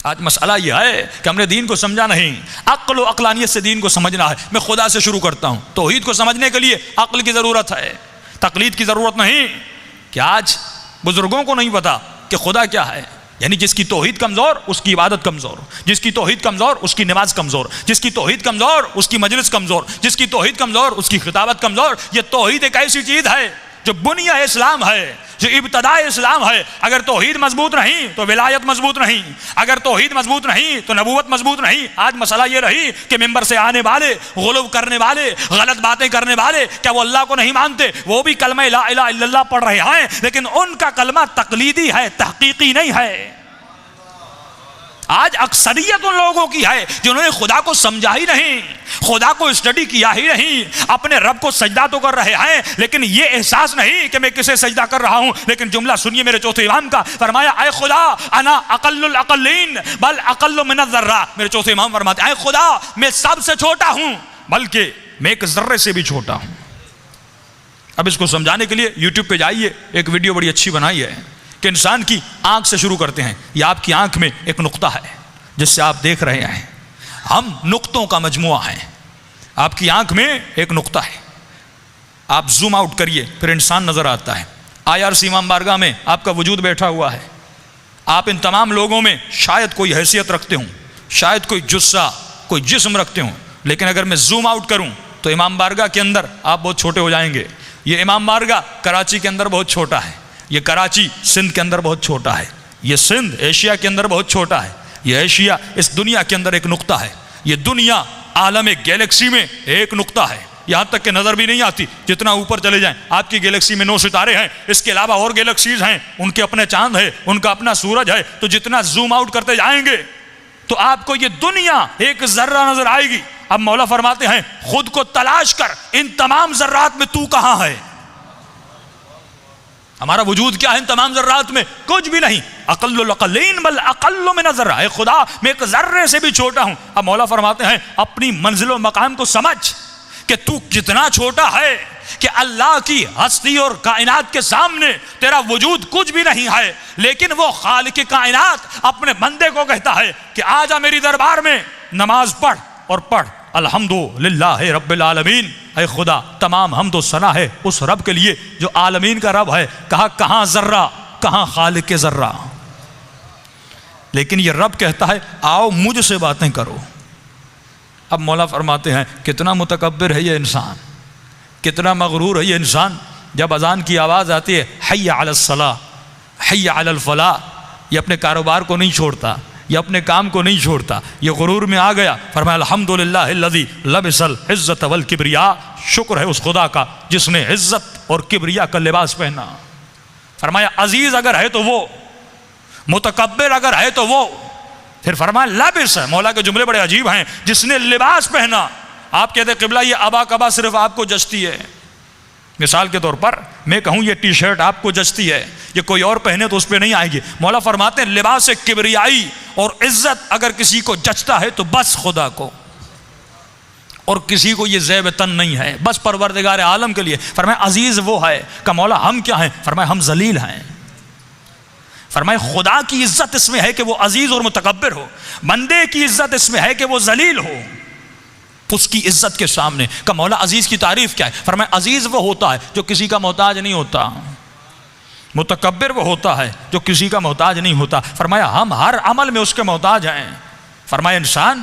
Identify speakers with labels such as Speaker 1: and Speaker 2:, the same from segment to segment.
Speaker 1: آج مسئلہ یہ ہے کہ ہم نے دین کو سمجھا نہیں، عقل و عقلانیت سے دین کو سمجھنا ہے۔ میں خدا سے شروع کرتا ہوں، توحید کو سمجھنے کے لیے عقل کی ضرورت ہے، تقلید کی ضرورت نہیں۔ کہ آج بزرگوں کو نہیں پتا کہ خدا کیا ہے، یعنی جس کی توحید کمزور اس کی عبادت کمزور، جس کی توحید کمزور اس کی نماز کمزور، جس کی توحید کمزور اس کی مجلس کمزور، جس کی توحید کمزور اس کی خطابت کمزور۔ یہ توحید ایک ایسی چیز ہے جو بنیاد اسلام ہے، جو ابتداء اسلام ہے۔ اگر توحید مضبوط نہیں تو ولایت مضبوط نہیں، اگر توحید مضبوط نہیں تو نبوت مضبوط نہیں۔ آج مسئلہ یہ رہی کہ ممبر سے آنے والے، غلو کرنے والے، غلط باتیں کرنے والے، کیا وہ اللہ کو نہیں مانتے؟ وہ بھی کلمہ لا الہ الا اللہ پڑھ رہے ہیں، لیکن ان کا کلمہ تقلیدی ہے، تحقیقی نہیں ہے۔ آج اکثریت ان لوگوں کی ہے جنہوں نے خدا کو سمجھا ہی نہیں، خدا کو اسٹڈی کیا ہی نہیں، اپنے رب کو سجدہ تو کر رہے ہیں لیکن یہ احساس نہیں کہ میں کسے سجدہ کر رہا ہوں۔ لیکن جملہ سنیے میرے چوتھے امام کا، فرمایا اے خدا انا اقل الاقلین بل اقل من الذرہ۔ میرے چوتھے امام فرماتے ہیں اے خدا میں سب سے چھوٹا ہوں بلکہ میں ایک ذرے سے بھی چھوٹا ہوں۔ اب اس کو سمجھانے کے لیے یوٹیوب پہ جائیے، ایک ویڈیو بڑی اچھی بنائی ہے کہ انسان کی آنکھ سے شروع کرتے ہیں۔ یہ آپ کی آنکھ میں ایک نقطہ ہے جس سے آپ دیکھ رہے ہیں، ہم نقطوں کا مجموعہ ہیں۔ آپ کی آنکھ میں ایک نقطہ ہے، آپ زوم آؤٹ کریے پھر انسان نظر آتا ہے۔ IRC امام بارگاہ میں آپ کا وجود بیٹھا ہوا ہے، آپ ان تمام لوگوں میں شاید کوئی حیثیت رکھتے ہوں، شاید کوئی جثہ، کوئی جسم رکھتے ہوں، لیکن اگر میں زوم آؤٹ کروں تو امام بارگاہ کے اندر آپ بہت چھوٹے ہو جائیں گے۔ یہ امام بارگاہ کراچی کے اندر بہت چھوٹا ہے، یہ کراچی سندھ کے اندر بہت چھوٹا ہے، یہ سندھ ایشیا کے اندر بہت چھوٹا ہے، یہ ایشیا اس دنیا کے اندر ایک نقطہ ہے، یہ دنیا عالم گیلیکسی میں ایک نقطہ ہے، یہاں تک کہ نظر بھی نہیں آتی۔ جتنا اوپر چلے جائیں، آپ کی گیلیکسی میں 9 ستارے ہیں، اس کے علاوہ اور گیلیکسیز ہیں، ان کے اپنے چاند ہے، ان کا اپنا سورج ہے، تو جتنا زوم آؤٹ کرتے جائیں گے تو آپ کو یہ دنیا ایک ذرہ نظر آئے گی۔ اب مولا فرماتے ہیں خود کو تلاش کر، ان تمام ذرات میں تو کہاں ہے؟ ہمارا وجود کیا ہے ان تمام ذرات میں؟ کچھ بھی نہیں۔ اقل الاقلین بل اقل من الذرہ، اے خدا میں ایک ذرے سے بھی چھوٹا ہوں۔ اب مولا فرماتے ہیں اپنی منزل و مقام کو سمجھ کہ تو کتنا چھوٹا ہے، کہ اللہ کی ہستی اور کائنات کے سامنے تیرا وجود کچھ بھی نہیں ہے، لیکن وہ خالق کائنات اپنے بندے کو کہتا ہے کہ آجا میری دربار میں نماز پڑھ اور پڑھ الحمدللہ رب العالمین۔ اے خدا تمام حمد و ثنا ہے اس رب کے لیے جو عالمین کا رب ہے۔ کہا کہاں ذرہ، کہاں خالق ذرہ؟ لیکن یہ رب کہتا ہے آؤ مجھ سے باتیں کرو۔ اب مولا فرماتے ہیں کتنا متکبر ہے یہ انسان، کتنا مغرور ہے یہ انسان۔ جب اذان کی آواز آتی ہے حی علی الصلاۃ، حی علی الفلاح، یہ اپنے کاروبار کو نہیں چھوڑتا، یہ اپنے کام کو نہیں چھوڑتا، یہ غرور میں آ گیا۔ فرمایا الحمدللہ الذی لبس العزت والکبریاء، شکر ہے اس خدا کا جس نے عزت اور کبریا کا لباس پہنا۔ فرمایا عزیز اگر ہے تو وہ، متکبر اگر ہے تو وہ۔ پھر فرمایا لبس ہے، مولا کے جملے بڑے عجیب ہیں، جس نے لباس پہنا۔ آپ کہتے ہیں قبلہ یہ ابا کبا صرف آپ کو جچتی ہے۔ مثال کے طور پر میں کہوں یہ ٹی شرٹ آپ کو جچتی ہے، یہ کوئی اور پہنے تو اس پہ نہیں آئے گی۔ مولا فرماتے ہیں لباس کبریائی اور عزت اگر کسی کو جچتا ہے تو بس خدا کو، اور کسی کو یہ زیب تن نہیں ہے، بس پروردگار عالم کے لیے۔ فرمایا عزیز وہ ہے کہ مولا ہم کیا ہیں؟ فرمایا ہم ذلیل ہیں۔ فرمایا خدا کی عزت اس میں ہے کہ وہ عزیز اور متکبر ہو، بندے کی عزت اس میں ہے کہ وہ ذلیل ہو اس کی عزت کے سامنے۔ کہ مولا عزیز کی تعریف کیا ہے؟ فرمایا عزیز وہ ہوتا ہے جو کسی کا محتاج نہیں ہوتا، متکبر وہ ہوتا ہے جو کسی کا محتاج نہیں ہوتا۔ فرمایا ہم ہر عمل میں اس کے محتاج ہیں۔ فرمایا انسان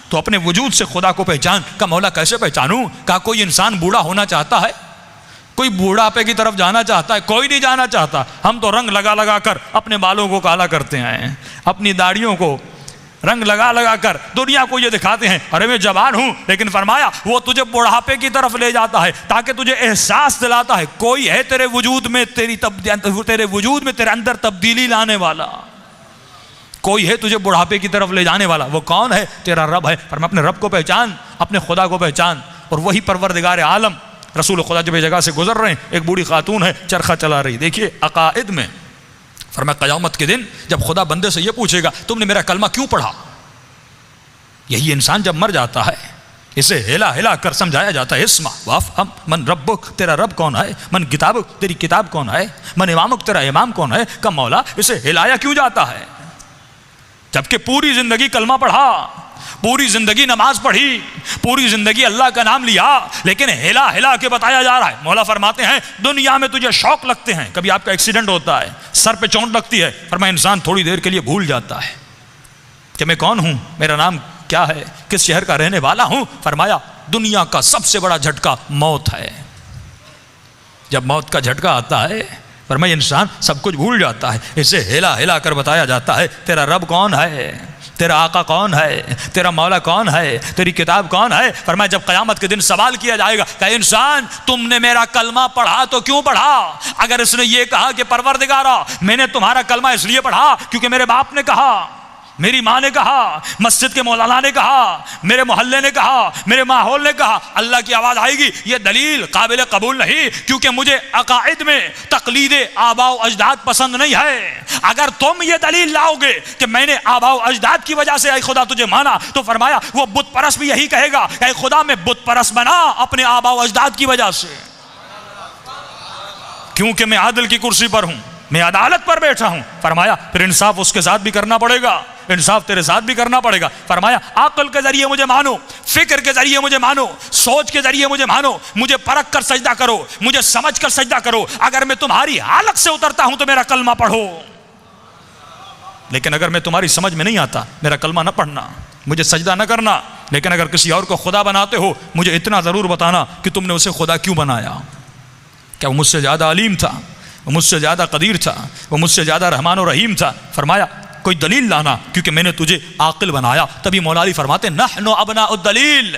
Speaker 1: تو اپنے وجود سے خدا کو پہچان۔ کہ مولا کیسے پہچانوں؟ کہا کوئی انسان بوڑھا ہونا چاہتا ہے؟ کوئی بوڑھاپے کی طرف جانا چاہتا ہے؟ کوئی نہیں جانا چاہتا۔ ہم تو رنگ لگا لگا کر اپنے بالوں کو کالا کرتے ہیں، اپنی داڑھیوں کو رنگ لگا لگا کر دنیا کو یہ دکھاتے ہیں ارے میں جوان ہوں، لیکن فرمایا وہ تجھے بڑھاپے کی طرف لے جاتا ہے تاکہ تجھے احساس دلاتا ہے کوئی ہے تیرے وجود میں، تیرے وجود میں تیرے اندر تبدیلی لانے والا، کوئی ہے تجھے بڑھاپے کی طرف لے جانے والا۔ وہ کون ہے؟ تیرا رب ہے۔ فرمایا اپنے رب کو پہچان، اپنے خدا کو پہچان، اور وہی پروردگار عالم۔ رسول خدا جب یہ جگہ سے گزر رہے ہیں، ایک بوڑھی خاتون ہے چرخہ چلا رہی، دیکھیے عقائد میں فرمایا قیامت کے دن جب خدا بندے سے یہ پوچھے گا تم نے میرا کلمہ کیوں پڑھا؟ یہی انسان جب مر جاتا ہے اسے ہلا ہلا کر سمجھایا جاتا ہے اسما وافہم من ربک، تیرا رب کون ہے؟ من کتابک، تیری کتاب کون ہے؟ من امامک، تیرا امام کون ہے؟ کہ مولا اسے ہلایا کیوں جاتا ہے؟ جبکہ پوری زندگی کلمہ پڑھا، پوری زندگی نماز پڑھی، پوری زندگی اللہ کا نام لیا، لیکن ہلا ہلا کے بتایا جا رہا ہے۔ مولا فرماتے ہیں دنیا میں تجھے شوق لگتے ہیں، کبھی آپ کا ایکسیڈنٹ ہوتا ہے، سر پہ چوٹ لگتی ہے، فرمایا انسان تھوڑی دیر کے لیے بھول جاتا ہے کہ میں کون ہوں، میرا نام کیا ہے، کس شہر کا رہنے والا ہوں۔ فرمایا دنیا کا سب سے بڑا جھٹکا موت ہے۔ جب موت کا جھٹکا آتا ہے فرمایا انسان سب کچھ بھول جاتا ہے۔ اسے ہلا ہلا کر بتایا جاتا ہے تیرا رب کون ہے، تیرا آقا کون ہے، تیرا مولا کون ہے، تیری کتاب کون ہے۔ فرمایا جب قیامت کے دن سوال کیا جائے گا کہ انسان تم نے میرا کلمہ پڑھا تو کیوں پڑھا؟ اگر اس نے یہ کہا کہ پروردگارا میں نے تمہارا کلمہ اس لیے پڑھا کیونکہ میرے باپ نے کہا، میری ماں نے کہا، مسجد کے مولانا نے کہا، میرے محلے نے کہا، میرے ماحول نے کہا، اللہ کی آواز آئے گی یہ دلیل قابل قبول نہیں، کیونکہ مجھے عقائد میں تقلید آباء و اجداد پسند نہیں ہے۔ اگر تم یہ دلیل لاؤ گے کہ میں نے آباء و اجداد کی وجہ سے اے خدا تجھے مانا، تو فرمایا وہ بت پرست بھی یہی کہے گا کہ اے خدا میں بت پرست بنا اپنے آباء و اجداد کی وجہ سے، کیونکہ میں عادل کی کرسی پر ہوں، میں عدالت پر بیٹھا ہوں۔ فرمایا پھر انصاف اس کے ساتھ بھی کرنا پڑے گا، انصاف تیرے ساتھ بھی کرنا پڑے گا۔ فرمایا عقل کے ذریعے مجھے مانو، فکر کے ذریعے مجھے مانو، سوچ کے ذریعے مجھے مانو، مجھے پرکھ کر سجدہ کرو، مجھے سمجھ کر سجدہ کرو۔ اگر میں تمہاری حالت سے اترتا ہوں تو میرا کلمہ پڑھو، لیکن اگر میں تمہاری سمجھ میں نہیں آتا میرا کلمہ نہ پڑھنا، مجھے سجدہ نہ کرنا۔ لیکن اگر کسی اور کو خدا بناتے ہو مجھے اتنا ضرور بتانا کہ تم نے اسے خدا کیوں بنایا، کیا وہ مجھ سے زیادہ علیم تھا، وہ مجھ سے زیادہ قدیر تھا، وہ مجھ سے زیادہ رحمان و رحیم تھا۔ فرمایا کوئی دلیل لانا کیونکہ میں نے تجھے عاقل بنایا۔ تبھی مولا علی فرماتے نحن ابناء الدلیل،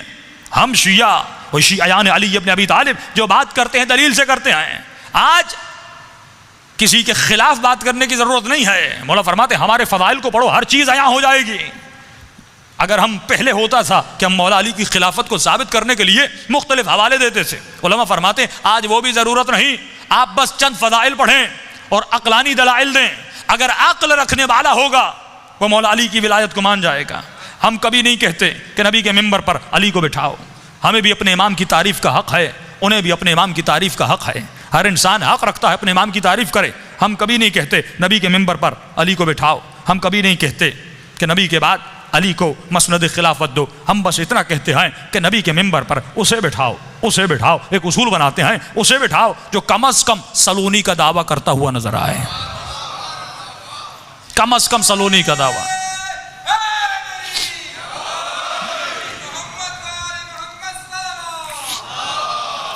Speaker 1: ہم شیعہ و شیعیان علی ابن ابی طالب جو بات کرتے ہیں دلیل سے کرتے ہیں۔ آج کسی کے خلاف بات کرنے کی ضرورت نہیں ہے۔ مولا فرماتے ہمارے فضائل کو پڑھو، ہر چیز عیاں ہو جائے گی۔ اگر ہم پہلے ہوتا تھا کہ ہم مولا علی کی خلافت کو ثابت کرنے کے لیے مختلف حوالے دیتے تھے، علماء فرماتے ہیں آج وہ بھی ضرورت نہیں، آپ بس چند فضائل پڑھیں اور عقلانی دلائل دیں۔ اگر عقل رکھنے والا ہوگا وہ مولا علی کی ولایت کو مان جائے گا۔ ہم کبھی نہیں کہتے کہ نبی کے ممبر پر علی کو بٹھاؤ، ہمیں بھی اپنے امام کی تعریف کا حق ہے، انہیں بھی اپنے امام کی تعریف کا حق ہے، ہر انسان حق رکھتا ہے اپنے امام کی تعریف کرے۔ ہم کبھی نہیں کہتے نبی کے ممبر پر علی کو بٹھاؤ، ہم کبھی نہیں کہتے کہ نبی کے بعد علی کو مسند خلافت دو، ہم بس اتنا کہتے ہیں کہ نبی کے ممبر پر اسے بٹھاؤ، اسے بٹھاؤ۔ ایک اصول بناتے ہیں اسے بٹھاؤ جو کم از کم سلونی کا دعویٰ کرتا ہوا نظر آئے، کم از کم سلونی کا دعویٰ۔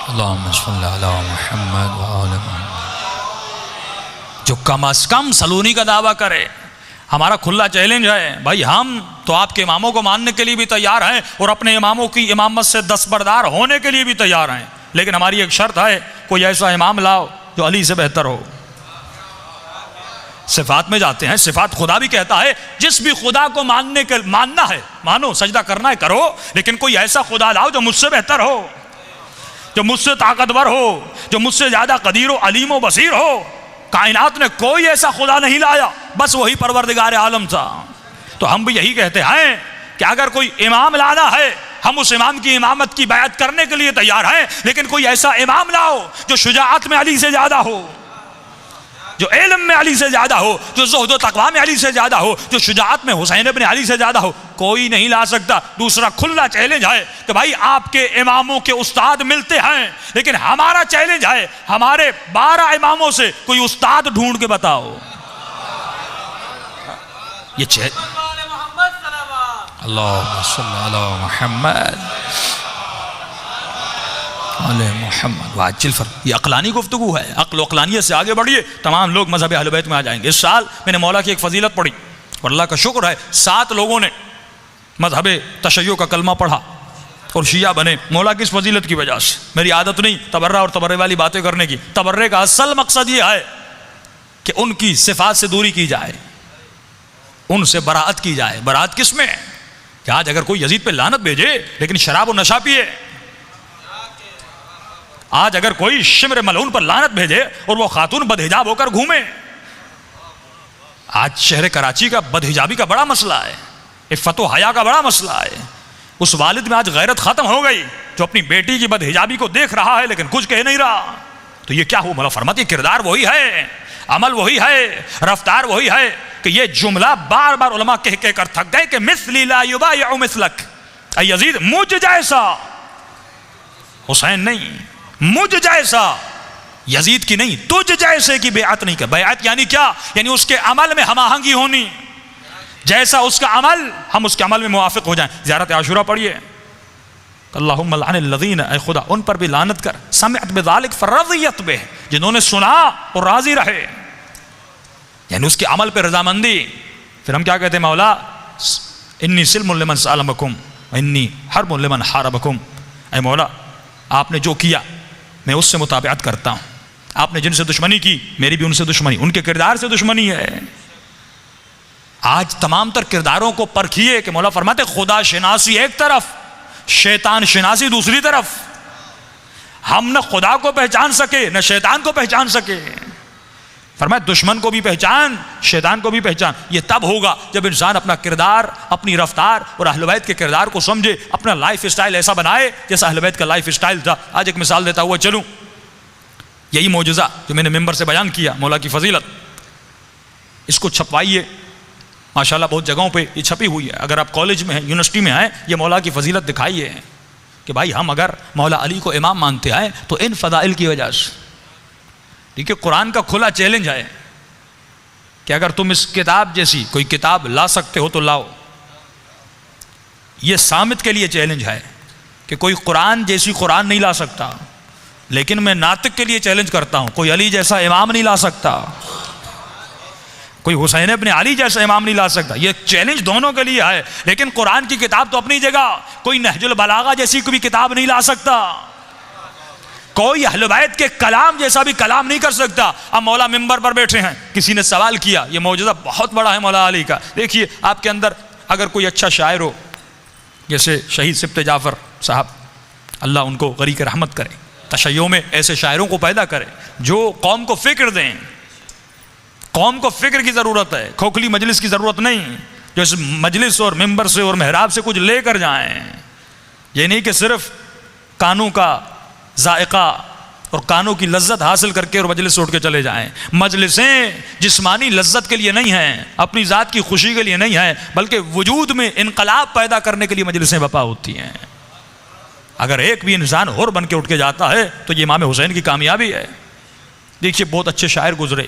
Speaker 1: اللہم صلی علی محمد وآل محمد، جو کم از کم سلونی کا دعویٰ کرے۔ ہمارا کھلا چیلنج ہے بھائی، ہم تو آپ کے اماموں کو ماننے کے لیے بھی تیار ہیں اور اپنے اماموں کی امامت سے دستبردار ہونے کے لیے بھی تیار ہیں، لیکن ہماری ایک شرط ہے کوئی ایسا امام لاؤ جو علی سے بہتر ہو۔ صفات میں جاتے ہیں، صفات خدا بھی کہتا ہے جس بھی خدا کو ماننا ہے مانو، سجدہ کرنا ہے کرو، لیکن کوئی ایسا خدا لاؤ جو مجھ سے بہتر ہو، جو مجھ سے طاقتور ہو، جو مجھ سے زیادہ قدیر و علیم و بصیر ہو۔ کائنات نے کوئی ایسا خدا نہیں لایا، بس وہی پروردگار عالم تھا۔ تو ہم بھی یہی کہتے ہیں کہ اگر کوئی امام لانا ہے ہم اس امام کی امامت کی بیعت کرنے کے لیے تیار ہیں، لیکن کوئی ایسا امام لاؤ جو شجاعت میں علی سے زیادہ ہو، جو علم میں علی سے زیادہ ہو، جو زہد و تقویٰ میں علی سے زیادہ ہو، جو شجاعت میں حسین ابن علی سے زیادہ ہو۔ کوئی نہیں لا سکتا۔ دوسرا کھلا چیلنج ہے کہ بھائی آپ کے اماموں کے استاد ملتے ہیں، لیکن ہمارا چیلنج ہے ہمارے 12 اماموں سے کوئی استاد ڈھونڈ کے بتاؤ۔ یہ اللہم صلی علی محمد علیہ محمد واجل فرق۔ یہ عقلانی گفتگو ہے، عقل و عقلانیت سے آگے بڑھیے، تمام لوگ مذہب اہل بیت میں آ جائیں گے۔ اس سال میں نے مولا کی ایک فضیلت پڑھی اور اللہ کا شکر ہے 7 لوگوں نے مذہب تشیع کا کلمہ پڑھا اور شیعہ بنے، مولا کی اس فضیلت کی وجہ سے۔ میری عادت نہیں تبرہ اور تبرے والی باتیں کرنے کی، تبرے کا اصل مقصد یہ ہے کہ ان کی صفات سے دوری کی جائے، ان سے براءت کی جائے۔ براءت کس میں؟ کہ آج اگر کوئی یزید پہ لعنت بھیجے لیکن شراب و نشہ پیے، آج اگر کوئی شمر ملعون پر لعنت بھیجے اور وہ خاتون بدحجاب ہو کر گھومے، آج شہر کراچی کا بدحجابی کا بڑا مسئلہ ہے، عفت و حیا کا بڑا مسئلہ ہے۔ اس والد میں آج غیرت ختم ہو گئی جو اپنی بیٹی کی بدحجابی کو دیکھ رہا ہے لیکن کچھ کہہ نہیں رہا۔ تو یہ کیا ہو؟ مولا فرماتے کردار وہی ہے، عمل وہی ہے، رفتار وہی ہے، کہ یہ جملہ بار بار علماء کہہ کہہ کر تھک گئے کہ مثلی لا یبایع مثلک، اے یزید مجھ جیسا، حسین نہیں، مجھ جیسا، یزید کی نہیں، تجھ جیسے کی بیعت نہیں کر۔ بیعت یعنی کیا؟ یعنی اس کے عمل میں ہم آہنگی ہونی، جیسا اس کا عمل ہم اس کے عمل میں موافق ہو جائیں۔ زیارت عاشورہ پڑھیے، اللہم لعن الذین، اے خدا ان پر بھی لعنت کر، سمعت بذالک فرضیت بہ، جنہوں نے سنا اور راضی رہے، یعنی اس کے عمل پہ رضامندی۔ پھر ہم کیا کہتے ہیں؟ مولا انی سلم لمن سالمکم انی حرب لمن حاربکم، اے مولا آپ نے جو کیا میں اس سے مطابقت کرتا ہوں، آپ نے جن سے دشمنی کی میری بھی ان سے دشمنی، ان کے کردار سے دشمنی ہے۔ آج تمام تر کرداروں کو پرکھیے کہ مولا فرماتے خدا شناسی ایک طرف، شیطان شناسی دوسری طرف، ہم نہ خدا کو پہچان سکے نہ شیطان کو پہچان سکے۔ فرمایا دشمن کو بھی پہچان، شیطان کو بھی پہچان۔ یہ تب ہوگا جب انسان اپنا کردار، اپنی رفتار اور اہل بیت کے کردار کو سمجھے، اپنا لائف اسٹائل ایسا بنائے جیسا اہل بیت کا لائف اسٹائل تھا۔ آج ایک مثال دیتا ہوا چلوں، یہی معجزہ جو میں نے ممبر سے بیان کیا، مولا کی فضیلت، اس کو چھپوائیے، ماشاءاللہ بہت جگہوں پہ یہ چھپی ہوئی ہے۔ اگر آپ کالج میں ہیں، یونیورسٹی میں ہیں، یہ مولا کی فضیلت دکھائیے کہ بھائی ہم اگر مولا علی کو امام مانتے ہیں تو ان فضائل کی وجہ سے۔ ٹھیک ہے، قرآن کا کھلا چیلنج ہے کہ اگر تم اس کتاب جیسی کوئی کتاب لا سکتے ہو تو لاؤ۔ یہ صامت کے لیے چیلنج ہے کہ کوئی قرآن جیسی قرآن نہیں لا سکتا، لیکن میں ناطق کے لیے چیلنج کرتا ہوں، کوئی علی جیسا امام نہیں لا سکتا، کوئی حسین ابن علی جیسا امام نہیں لا سکتا۔ یہ چیلنج دونوں کے لیے ہے، لیکن قرآن کی کتاب تو اپنی جگہ، کوئی نہج البلاغہ جیسی کوئی کتاب نہیں لا سکتا، کوئی اہل بیت کے کلام جیسا بھی کلام نہیں کر سکتا۔ اب مولا ممبر پر بیٹھے ہیں، کسی نے سوال کیا، یہ معجزہ بہت بڑا ہے مولا علی کا۔ دیکھیے آپ کے اندر اگر کوئی اچھا شاعر ہو، جیسے شہید سبط جعفر صاحب، اللہ ان کو غریق رحمت کرے، تشیع میں ایسے شاعروں کو پیدا کرے جو قوم کو فکر دیں۔ قوم کو فکر کی ضرورت ہے، کھوکھلی مجلس کی ضرورت نہیں، جو اس مجلس اور ممبر سے اور محراب سے کچھ لے کر جائیں۔ یہ نہیں کہ صرف کانوں کا ذائقہ اور کانوں کی لذت حاصل کر کے اور مجلس سے اٹھ کے چلے جائیں۔ مجلسیں جسمانی لذت کے لیے نہیں ہیں، اپنی ذات کی خوشی کے لیے نہیں ہیں، بلکہ وجود میں انقلاب پیدا کرنے کے لیے مجلسیں بپا ہوتی ہیں۔ اگر ایک بھی انسان اور بن کے اٹھ کے جاتا ہے تو یہ امام حسین کی کامیابی ہے۔ دیکھیے بہت اچھے شاعر گزرے،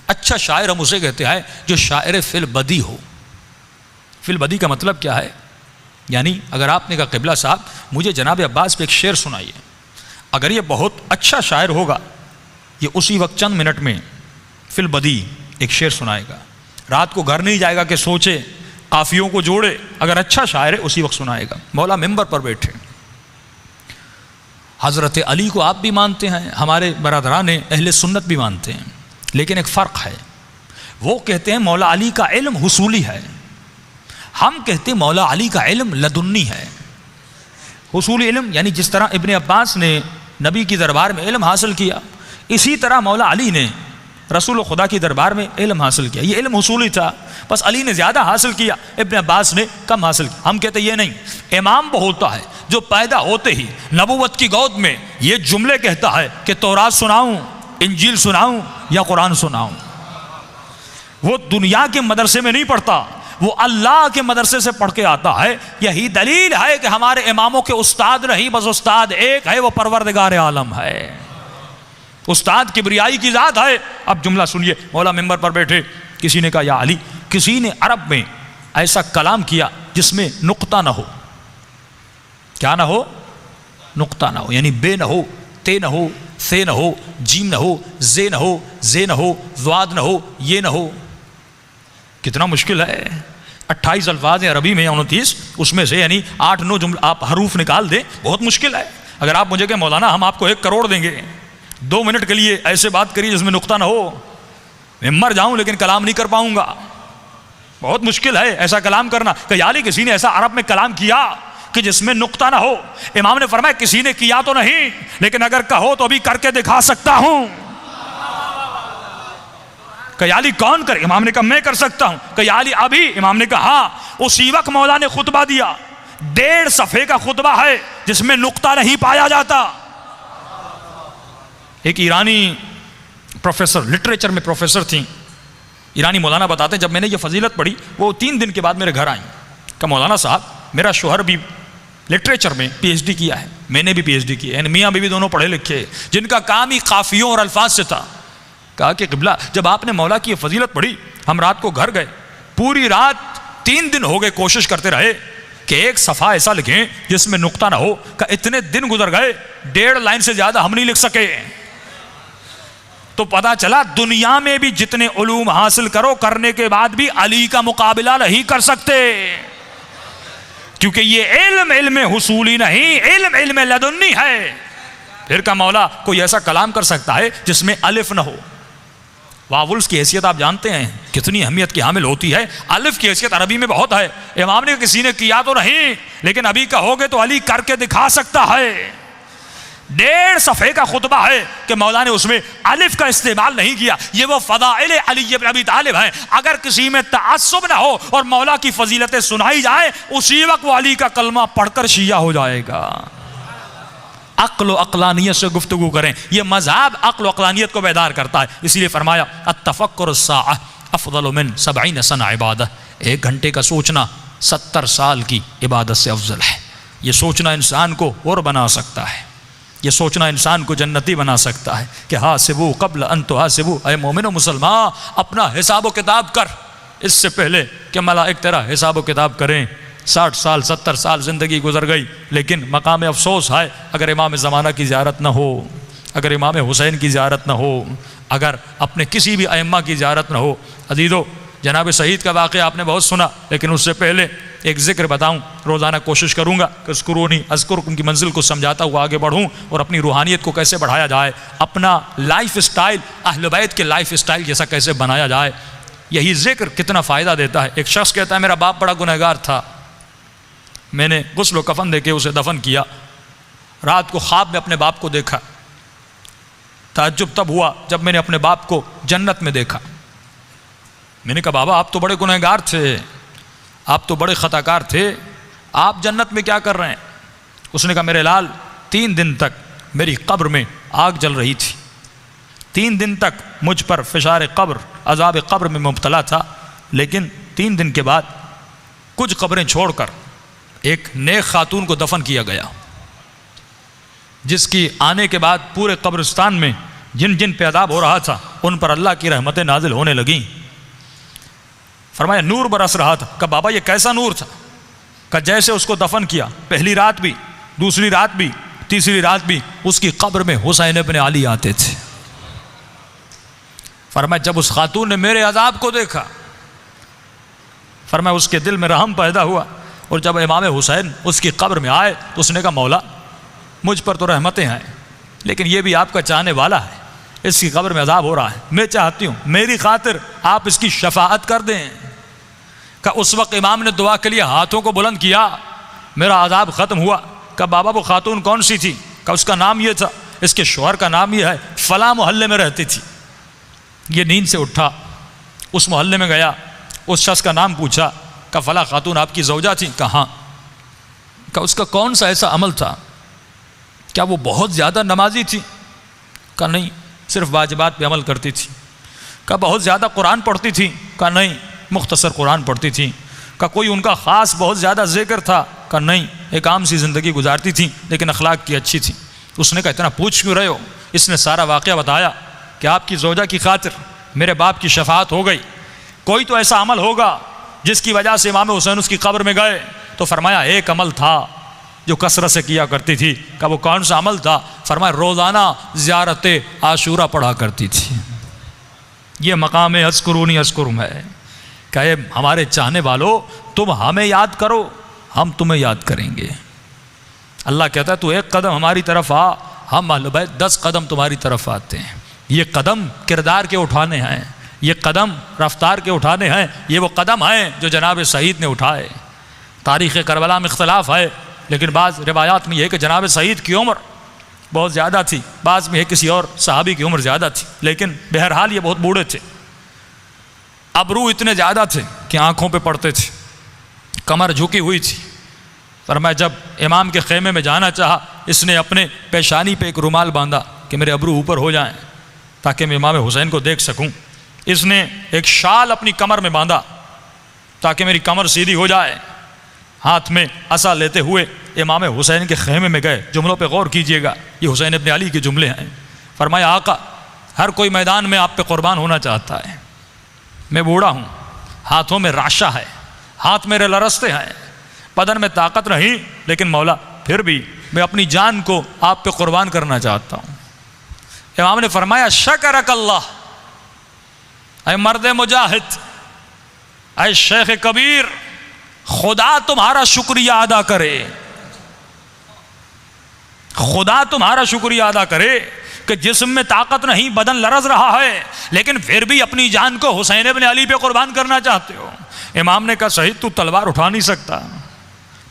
Speaker 1: اچھا شاعر ہم اسے کہتے ہیں جو شاعر فی البدی ہو۔ فی البدی کا مطلب کیا ہے؟ یعنی اگر آپ نے کہا قبلہ صاحب مجھے جناب عباس پہ ایک شعر سنائیے، اگر یہ بہت اچھا شاعر ہوگا یہ اسی وقت چند منٹ میں فی البدی ایک شعر سنائے گا، رات کو گھر نہیں جائے گا کہ سوچے، قافیوں کو جوڑے، اگر اچھا شاعر ہے اسی وقت سنائے گا۔ مولا ممبر پر بیٹھے، حضرت علی کو آپ بھی مانتے ہیں، ہمارے برادران اہل سنت بھی مانتے ہیں، لیکن ایک فرق ہے، وہ کہتے ہیں مولا علی کا علم حصولی ہے، ہم کہتے ہیں مولا علی کا علم لدنی ہے۔ حصولی علم یعنی جس طرح ابن عباس نے نبی کی دربار میں علم حاصل کیا، اسی طرح مولا علی نے رسول خدا کی دربار میں علم حاصل کیا۔ یہ علم حصولی تھا، بس علی نے زیادہ حاصل کیا، ابن عباس نے کم حاصل کیا۔ ہم کہتے یہ نہیں، امام وہ ہوتا ہے جو پیدا ہوتے ہی نبوت کی گود میں یہ جملے کہتا ہے کہ تورات سناؤں، انجیل سناؤں یا قرآن سناؤں۔ وہ دنیا کے مدرسے میں نہیں پڑھتا، وہ اللہ کے مدرسے سے پڑھ کے آتا ہے۔ یہی دلیل ہے کہ ہمارے اماموں کے استاد نہیں، بس استاد ایک ہے، وہ پروردگار عالم ہے۔ استاد کبریائی کی ذات ہے۔ اب جملہ سنیے، مولا ممبر پر بیٹھے، کسی نے کہا یا علی، کسی نے عرب میں ایسا کلام کیا جس میں نقطہ نہ ہو۔ کیا نہ ہو؟ نقطہ نہ ہو، یعنی بے نہ ہو، تے نہ ہو، سے نہ ہو، جیم نہ ہو، زے نہ ہو، زے نہ ہو، ضاد نہ ہو، یہ نہ ہو۔ کتنا مشکل ہے، 28 الفاظ ہیں عربی میں یا 29، اس میں سے یعنی 8-9 جملے آپ حروف نکال دیں، بہت مشکل ہے۔ اگر آپ مجھے کہیں مولانا ہم آپ کو 1 کروڑ دیں گے، 2 منٹ کے لیے ایسے بات کریے جس میں نقطہ نہ ہو، میں مر جاؤں لیکن کلام نہیں کر پاؤں گا۔ بہت مشکل ہے ایسا کلام کرنا کہ یعنی کسی نے ایسا عرب میں کلام کیا کہ جس میں نقطہ نہ ہو۔ امام نے فرمایا کسی نے کیا تو نہیں، لیکن اگر کہو تو ابھی کر کے دکھا سکتا ہوں۔ کہ علی کون کرے؟ امام نے کہا میں کر سکتا ہوں۔ کہ علی ابھی؟ امام نے کہا ہاں۔ اسی وقت مولا نے خطبہ دیا، 1.5 صفحے کا خطبہ ہے جس میں نقطہ نہیں پایا جاتا۔ ایک ایرانی پروفیسر، لٹریچر میں پروفیسر تھیں، ایرانی مولانا بتاتے ہیں جب میں نے یہ فضیلت پڑھی وہ 3 دن کے بعد میرے گھر آئیں کہ مولانا صاحب میرا شوہر بھی لٹریچر میں پی ایچ ڈی کیا ہے، میں نے بھی پی ایچ ڈی کی ہے، یعنی میاں بیوی دونوں پڑھے لکھے جن کا کام ہی قافیوں اور الفاظ سے تھا. کہا کہ قبلہ جب آپ نے مولا کی یہ فضیلت پڑھی ہم رات کو گھر گئے، پوری رات 3 دن ہو گئے کوشش کرتے رہے کہ ایک صفحہ ایسا لکھیں جس میں نقطہ نہ ہو. کہ اتنے دن گزر گئے 1.5 لائن سے زیادہ ہم نہیں لکھ سکے. تو پتا چلا دنیا میں بھی جتنے علوم حاصل کرو کرنے کے بعد بھی علی کا مقابلہ نہیں کر سکتے، کیونکہ یہ علم حصولی نہیں، علم لدنی ہے. پھر کا مولا کوئی ایسا کلام کر سکتا ہے جس میں الف نہ ہو. واولز کی حیثیت آپ جانتے ہیں کتنی اہمیت کی حامل ہوتی ہے. الف کی حیثیت عربی میں بہت ہے. امام نے کسی نے کیا تو نہیں، لیکن ابھی کہو گے تو علی کر کے دکھا سکتا ہے. 1.5 صفحے کا خطبہ ہے کہ مولا نے اس میں الف کا استعمال نہیں کیا. یہ وہ فضائل علی بن ابی طالب ہیں. اگر کسی میں تعصب نہ ہو اور مولا کی فضیلتیں سنائی جائیں اسی وقت وہ علی کا کلمہ پڑھ کر شیعہ ہو جائے گا. عقل و عقلانیت سے گفتگو کریں. یہ مذہب عقل و عقلانیت کو بیدار کرتا ہے. اسی لیے فرمایا التفکر الساعہ افضل من 70 سنہ عبادہ. 1 گھنٹے کا سوچنا 70 سال کی عبادت سے افضل ہے. یہ سوچنا انسان کو اور بنا سکتا ہے، یہ سوچنا انسان کو جنتی بنا سکتا ہے کہ حاسبو قبل ان تحاسبو. اے مومن و مسلمان اپنا حساب و کتاب کر اس سے پہلے کہ ملائک تیرا حساب و کتاب کریں. 60 سال 70 سال زندگی گزر گئی، لیکن مقام افسوس ہے اگر امام زمانہ کی زیارت نہ ہو، اگر امام حسین کی زیارت نہ ہو، اگر اپنے کسی بھی ائمہ کی زیارت نہ ہو. عزیزو جناب سعید کا واقعہ آپ نے بہت سنا، لیکن اس سے پہلے ایک ذکر بتاؤں. روزانہ کوشش کروں گا کہ اذکرونی اذکرکم کی منزل کو سمجھاتا ہوا آگے بڑھوں اور اپنی روحانیت کو کیسے بڑھایا جائے، اپنا لائف سٹائل اہل بیت کے لائف سٹائل جیسا کیسے بنایا جائے. یہی ذکر کتنا فائدہ دیتا ہے. ایک شخص کہتا ہے میرا باپ بڑا گنہگار تھا، میں نے غسل و کفن دے کے اسے دفن کیا. رات کو خواب میں اپنے باپ کو دیکھا. تعجب تب ہوا جب میں نے اپنے باپ کو جنت میں دیکھا. میں نے کہا بابا آپ تو بڑے گنہگار تھے، آپ تو بڑے خطا کار تھے، آپ جنت میں کیا کر رہے ہیں؟ اس نے کہا میرے لال 3 دن تک میری قبر میں آگ جل رہی تھی، 3 دن تک مجھ پر فشار قبر عذاب قبر میں مبتلا تھا، لیکن 3 دن کے بعد کچھ قبریں چھوڑ کر ایک نیک خاتون کو دفن کیا گیا، جس کی آنے کے بعد پورے قبرستان میں جن جن پہ عذاب ہو رہا تھا ان پر اللہ کی رحمتیں نازل ہونے لگیں. فرمایا نور برس رہا تھا. کہ بابا یہ کیسا نور تھا؟ کہ جیسے اس کو دفن کیا پہلی رات بھی، دوسری رات بھی، تیسری رات بھی اس کی قبر میں حسین ابن علی آتے تھے. فرمایا جب اس خاتون نے میرے عذاب کو دیکھا، فرمایا اس کے دل میں رحم پیدا ہوا، اور جب امام حسین اس کی قبر میں آئے تو اس نے کہا مولا مجھ پر تو رحمتیں ہیں لیکن یہ بھی آپ کا چاہنے والا ہے، اس کی قبر میں عذاب ہو رہا ہے، میں چاہتی ہوں میری خاطر آپ اس کی شفاعت کر دیں. کہ اس وقت امام نے دعا کے لیے ہاتھوں کو بلند کیا، میرا عذاب ختم ہوا. کہ بابا وہ خاتون کون سی تھی؟ کہ اس کا نام یہ تھا، اس کے شوہر کا نام یہ ہے، فلاں محلے میں رہتی تھی. یہ نیند سے اٹھا، اس محلے میں گیا، اس شخص کا نام پوچھا. کہ فلاں خاتون آپ کی زوجہ تھی؟ کہاں. کہ اس کا کون سا ایسا عمل تھا؟ کیا وہ بہت زیادہ نمازی تھی؟ کہ نہیں، صرف واجبات پہ عمل کرتی تھی. کہ بہت زیادہ قرآن پڑھتی تھی؟ کہ نہیں، مختصر قرآن پڑھتی تھی. کہ کوئی ان کا خاص بہت زیادہ ذکر تھا؟ کہ نہیں، ایک عام سی زندگی گزارتی تھی لیکن اخلاق کی اچھی تھی. اس نے کہا اتنا پوچھ کیوں رہے ہو؟ اس نے سارا واقعہ بتایا کہ آپ کی زوجہ کی خاطر میرے باپ کی شفاعت ہو گئی. کوئی تو ایسا عمل ہوگا جس کی وجہ سے امام حسین اس کی قبر میں گئے. تو فرمایا ایک عمل تھا جو کثرت سے کیا کرتی تھی. کہ وہ کون سا عمل تھا؟ فرمایا روزانہ زیارت عاشورہ پڑھا کرتی تھی. یہ مقام اذکرونی اذکرکم ہے کہ اے ہمارے چاہنے والو تم ہمیں یاد کرو ہم تمہیں یاد کریں گے. اللہ کہتا ہے تو 1 قدم ہماری طرف آ، ہم اہل بیت 10 قدم تمہاری طرف آتے ہیں. یہ قدم کردار کے اٹھانے ہیں، یہ قدم رفتار کے اٹھانے ہیں. یہ وہ قدم ہیں جو جناب سعید نے اٹھائے. تاریخ کربلا میں اختلاف ہے، لیکن بعض روایات میں یہ ہے کہ جناب سعید کی عمر بہت زیادہ تھی، بعض میں ہے کسی اور صحابی کی عمر زیادہ تھی، لیکن بہرحال یہ بہت بوڑھے تھے. ابرو اتنے زیادہ تھے کہ آنکھوں پہ پڑتے تھے، کمر جھکی ہوئی تھی. فرمایا جب امام کے خیمے میں جانا چاہا اس نے اپنے پیشانی پہ ایک رومال باندھا کہ میرے ابرو اوپر ہو جائیں تاکہ میں امام حسین کو دیکھ سکوں. اس نے ایک شال اپنی کمر میں باندھا تاکہ میری کمر سیدھی ہو جائے. ہاتھ میں عصا لیتے ہوئے امام حسین کے خیمے میں گئے. جملوں پہ غور کیجئے گا، یہ حسین ابن علی کے جملے ہیں. فرمایا آقا ہر کوئی میدان میں آپ پہ قربان ہونا چاہتا ہے، میں بوڑھا ہوں، ہاتھوں میں راشہ ہے، ہاتھ میرے لرزتے ہیں، بدن میں طاقت نہیں، لیکن مولا پھر بھی میں اپنی جان کو آپ پہ قربان کرنا چاہتا ہوں. امام نے فرمایا شکرک اللہ، اے مرد مجاہد، اے شیخ کبیر، خدا تمہارا شکریہ ادا کرے، خدا تمہارا شکریہ ادا کرے کہ جسم میں طاقت نہیں، بدن لرز رہا ہے، لیکن پھر بھی اپنی جان کو حسین ابن علی پہ قربان کرنا چاہتے ہو. امام نے کہا شہید تو تلوار اٹھا نہیں سکتا،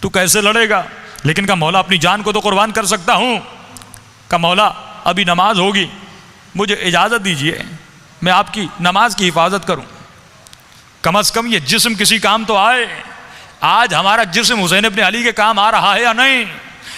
Speaker 1: تو کیسے لڑے گا؟ لیکن کہا مولا اپنی جان کو تو قربان کر سکتا ہوں. کہا مولا ابھی نماز ہوگی، مجھے اجازت دیجئے میں آپ کی نماز کی حفاظت کروں، کم از کم یہ جسم کسی کام تو آئے. آج ہمارا جسم حسین ابن علی کے کام آ رہا ہے یا نہیں؟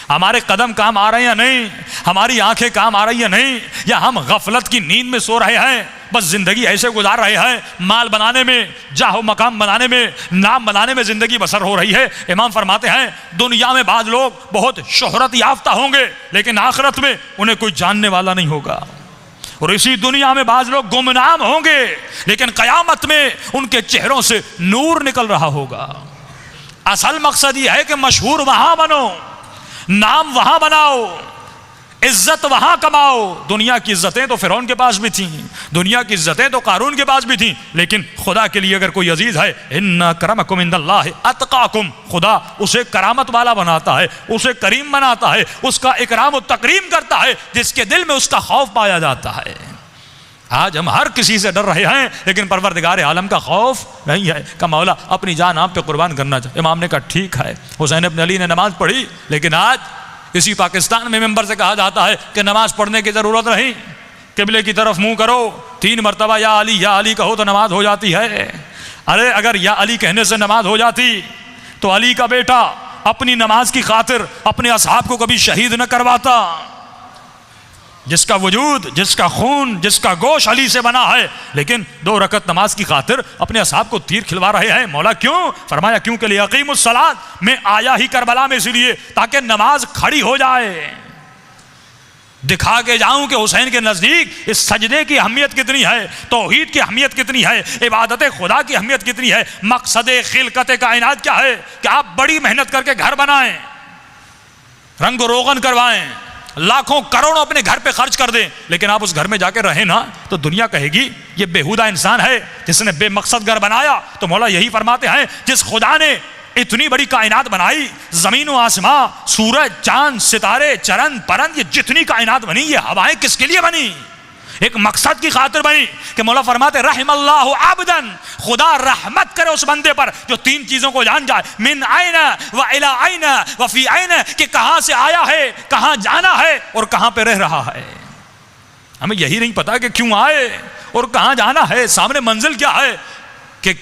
Speaker 1: ہمارے قدم کام آ رہے ہیں یا نہیں؟ ہماری آنکھیں کام آ رہی ہیں نہیں؟ یا ہم غفلت کی نیند میں سو رہے ہیں، بس زندگی ایسے گزار رہے ہیں، مال بنانے میں، جاہ و مقام بنانے میں، نام بنانے میں زندگی بسر ہو رہی ہے. امام فرماتے ہیں دنیا میں بعض لوگ بہت شہرت یافتہ ہوں گے، لیکن آخرت میں انہیں کوئی جاننے والا نہیں ہوگا. اور اسی دنیا میں بعض لوگ گمنام ہوں گے، لیکن قیامت میں ان کے چہروں سے نور نکل رہا ہوگا. اصل مقصد یہ ہے کہ مشہور وہاں بنو، نام وہاں بناؤ، عزت وہاں کماؤ. دنیا کی عزتیں تو فرعون کے پاس بھی تھیں، دنیا کی عزتیں تو قارون کے پاس بھی تھیں، لیکن خدا کے لیے اگر کوئی عزیز ہے، ان اکرمکم عند اللہ اتقاکم، خدا اسے کرامت والا بناتا ہے، اسے کریم بناتا ہے، اس کا اکرام و تکریم کرتا ہے جس کے دل میں اس کا خوف پایا جاتا ہے. آج ہم ہر کسی سے ڈر رہے ہیں، لیکن پروردگار عالم کا خوف نہیں ہے کہ مولا اپنی جان آپ پہ قربان کرنا چاہے. امام نے کہا ٹھیک ہے. حسین ابن علی نے نماز پڑھی، لیکن آج اسی پاکستان میں ممبر سے کہا جاتا ہے کہ نماز پڑھنے کی ضرورت نہیں، قبلے کی طرف منہ کرو، 3 مرتبہ یا علی کہو تو نماز ہو جاتی ہے. ارے اگر یا علی کہنے سے نماز ہو جاتی تو علی کا بیٹا اپنی نماز کی خاطر اپنے اصحاب کو کبھی شہید نہ کرواتا. جس کا وجود، جس کا خون، جس کا گوشت علی سے بنا ہے، لیکن 2 رکعت نماز کی خاطر اپنے اصحاب کو تیر کھلوا رہے ہیں. مولا کیوں؟ فرمایا کیونکہ لیقیم الصلاۃ، میں آیا ہی کربلا میں اسی لیے تاکہ نماز کھڑی ہو جائے، دکھا کے جاؤں کہ حسین کے نزدیک اس سجدے کی اہمیت کتنی ہے، توحید کی اہمیت کتنی ہے، عبادت خدا کی اہمیت کتنی ہے. مقصد خلقت کائنات کیا ہے کہ آپ بڑی محنت کر کے گھر بنائیں، رنگ و روغن کروائیں، لاکھوں کروڑوں اپنے گھر پہ خرچ کر دیں، لیکن آپ اس گھر میں جا کے رہیں نا تو دنیا کہے گی یہ بےہودہ انسان ہے جس نے بے مقصد گھر بنایا. تو مولا یہی فرماتے ہیں جس خدا نے اتنی بڑی کائنات بنائی، زمین و آسمان، سورج، چاند، ستارے، چرند پرند، یہ جتنی کائنات بنی، یہ ہوائیں کس کے لیے بنی؟ ایک مقصد کی خاطر بنی کہ مولا فرماتے رحم اللہ عبدن، خدا رحمت کرے اس بندے پر جو 3 چیزوں کو جان جائے، من عین و الی عین و فی عین، کہ کہاں سے آیا ہے، کہاں جانا ہے اور کہاں پہ رہ رہا ہے. ہمیں یہی نہیں پتا کہ کیوں آئے اور کہاں جانا ہے، سامنے منزل کیا ہے. کہ